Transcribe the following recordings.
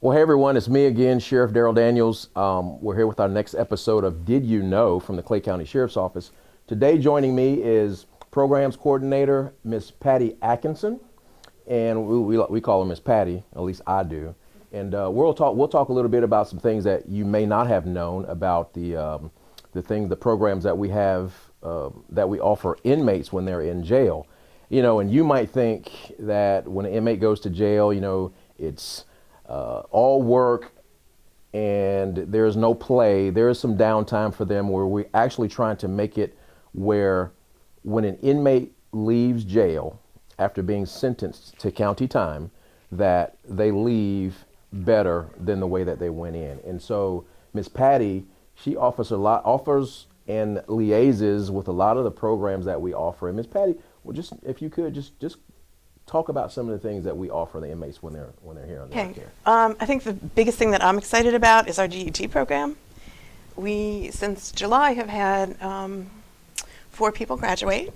Well, hey everyone, it's me again, Sheriff Daryl Daniels. We're here with our next episode of Did You Know from the Clay County Sheriff's Office. Today joining me is Programs Coordinator, Miss Patty Atkinson, and we call her Miss Patty, at least I do. And we'll talk a little bit about some things that you may not have known about the programs that we have that we offer inmates when they're in jail. You know, and you might think that when an inmate goes to jail, you know, it's all work and there's no play. There is some downtime for them where we're actually trying to make it where when an inmate leaves jail after being sentenced to county time, that they leave better than the way that they went in. And so Miss Patty, she offers and liaises with a lot of the programs that we offer. And Miss Patty, well, just if you could just talk about some of the things that we offer the inmates when they're here on their care. I think the biggest thing that I'm excited about is our GET program. We, since July, have had 4 people graduate.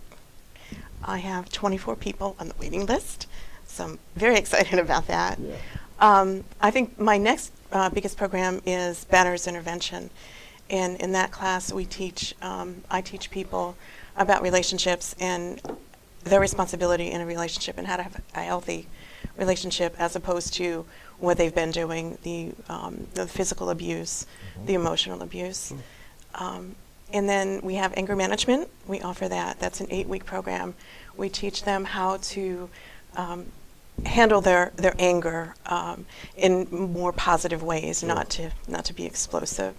I have 24 people on the waiting list, so I'm very excited about that. Yeah. I think my next biggest program is Batterers Intervention. And in that class, I teach people about relationships and their responsibility in a relationship and how to have a healthy relationship as opposed to what they've been doing, the physical abuse, the emotional abuse. And then we have anger management. We offer that. That's an 8-week program. We teach them how to handle their anger in more positive ways, not to be explosive.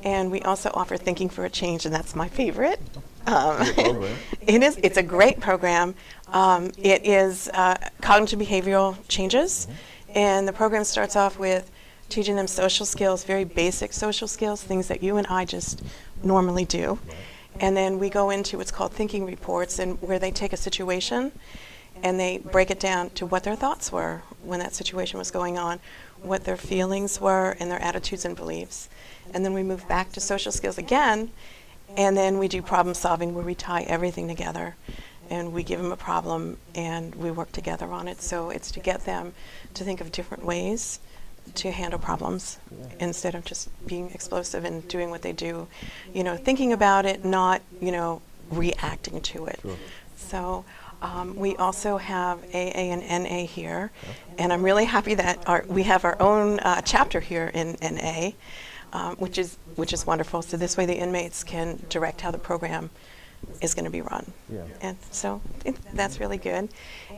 And we also offer Thinking for a Change, and that's my favorite. It's a great program. It is cognitive behavioral changes, and the program starts off with teaching them social skills, very basic social skills, things that you and I just normally do. And then we go into what's called thinking reports, and where they take a situation and they break it down to what their thoughts were when that situation was going on, what their feelings were, and their attitudes and beliefs. And then we move back to social skills again, and then we do problem solving where we tie everything together and we give them a problem and we work together on it. So it's to get them to think of different ways to handle problems instead of just being explosive and doing what they do, you know, thinking about it, not, you know, reacting to it. Sure. So we also have AA and NA here, and I'm really happy that we have our own chapter here in NA. Which is wonderful. So this way the inmates can direct how the program is going to be run. Yeah. And so that's really good.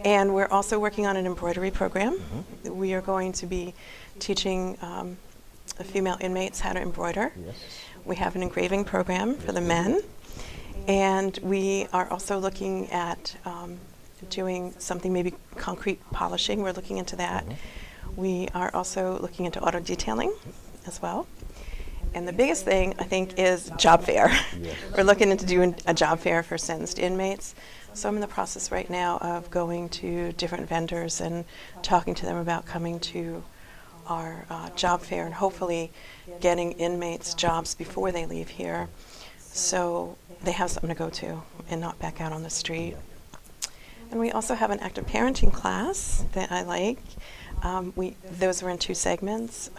And we're also working on an embroidery program. We are going to be teaching the female inmates how to embroider. Yes. We have an engraving program for the men. And we are also looking at doing something, maybe concrete polishing. We're looking into that. We are also looking into auto detailing as well. And the biggest thing, I think, is job fair. Yes. We're looking into doing a job fair for sentenced inmates. So I'm in the process right now of going to different vendors and talking to them about coming to our job fair and hopefully getting inmates jobs before they leave here so they have something to go to and not back out on the street. And we also have an active parenting class that I like. Those were in 2 segments.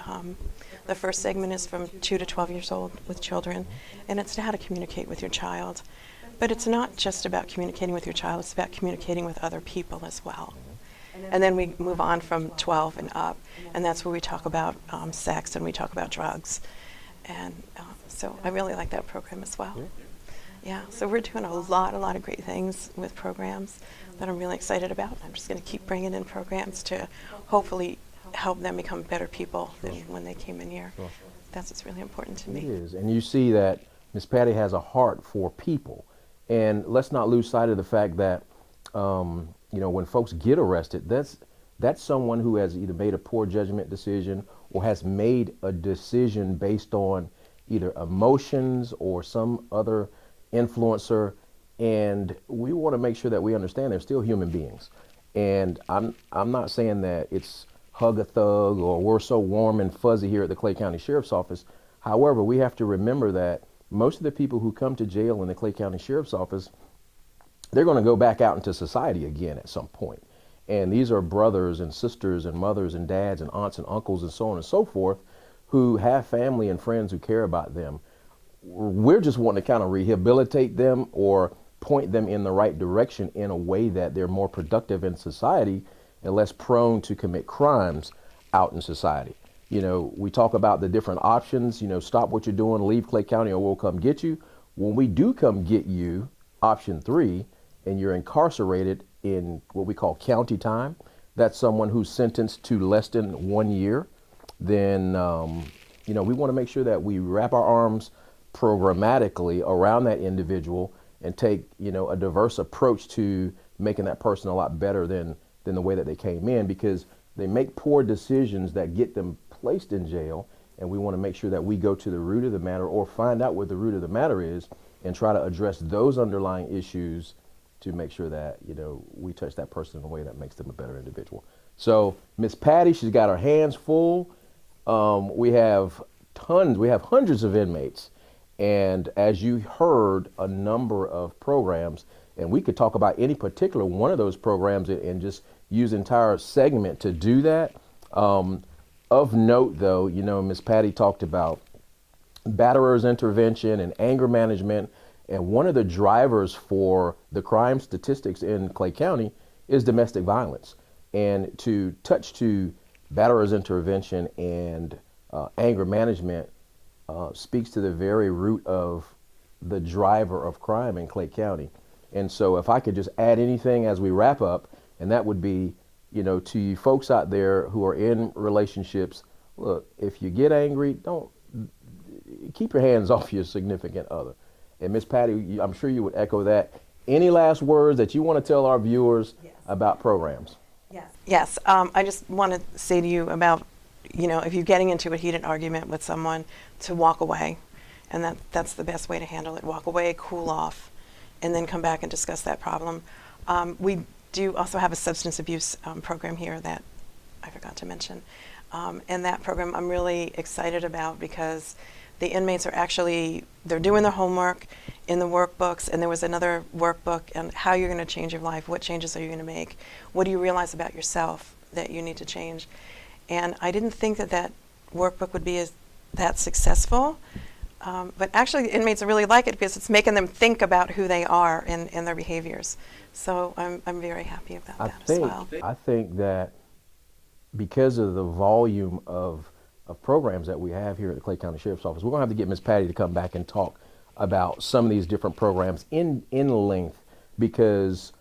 The first segment is from 2 to 12 years old with children, and it's how to communicate with your child. But it's not just about communicating with your child, it's about communicating with other people as well. And then we move on from 12 and up, and that's where we talk about sex and we talk about drugs. And so I really like that program as well. Yeah, so we're doing a lot of great things with programs that I'm really excited about. I'm just going to keep bringing in programs to hopefully help them become better people than when they came in here. That's what's really important to me. It is, and you see that Miss Patty has a heart for people. And let's not lose sight of the fact that, you know, when folks get arrested, that's someone who has either made a poor judgment decision or has made a decision based on either emotions or some other influencer. And we want to make sure that we understand they're still human beings. And I'm not saying that it's hug a thug or we're so warm and fuzzy here at the Clay County Sheriff's Office. However, we have to remember that most of the people who come to jail in the Clay County Sheriff's Office, they're going to go back out into society again at some point. And these are brothers and sisters and mothers and dads and aunts and uncles and so on and so forth who have family and friends who care about them. We're just wanting to kind of rehabilitate them or point them in the right direction in a way that they're more productive in society and less prone to commit crimes out in society. We talk about the different options, stop what you're doing, leave Clay County or we'll come get you. When we do come get you, option 3, and you're incarcerated in what we call county time, that's someone who's sentenced to less than 1 year, then, we want to make sure that we wrap our arms programmatically around that individual and take, a diverse approach to making that person a lot better than the way that they came in, because they make poor decisions that get them placed in jail. And we want to make sure that we go to the root of the matter or find out what the root of the matter is and try to address those underlying issues to make sure that, we touch that person in a way that makes them a better individual. So Miss Patty, she's got her hands full. We have hundreds of inmates. And as you heard, a number of programs, and we could talk about any particular one of those programs and just use entire segment to do that. Of note, though, Miss Patty talked about batterers intervention and anger management. And one of the drivers for the crime statistics in Clay County is domestic violence. And to touch to batterers intervention and anger management speaks to the very root of the driver of crime in Clay County. And so if I could just add anything as we wrap up, and that would be, to you folks out there who are in relationships, look, if you get angry, don't keep your hands off your significant other. And Miss Patty, I'm sure you would echo that. Any last words that you want to tell our viewers about programs? Yes. I just want to say to you about, if you're getting into a heated argument with someone, to walk away. And that's the best way to handle it. Walk away, cool off, and then come back and discuss that problem. We do also have a substance abuse program here that I forgot to mention. And that program I'm really excited about because the inmates are they're doing their homework in the workbooks, and there was another workbook on how you're going to change your life, what changes are you going to make, what do you realize about yourself that you need to change. And I didn't think that workbook would be that successful, but actually the inmates really like it because it's making them think about who they are and their behaviors. So I'm very happy about that as well. I think that because of the volume of programs that we have here at the Clay County Sheriff's Office, we're going to have to get Miss Patty to come back and talk about some of these different programs in length, because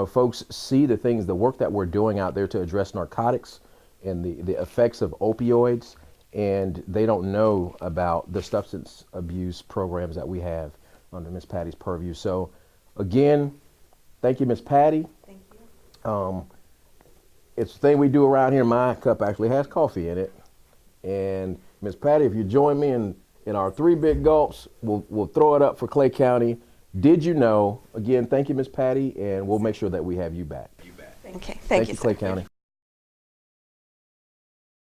folks see the work that we're doing out there to address narcotics and the effects of opioids, and they don't know about the substance abuse programs that we have under Miss Patty's purview. So again, thank you, Miss Patty. Thank you. It's the thing we do around here. My cup actually has coffee in it. And Miss Patty, if you join me in our 3 big gulps, we'll throw it up for Clay County. Did you know? Again, thank you, Miss Patty, and we'll make sure that we have you back. Okay, thank you, Clay sir. County.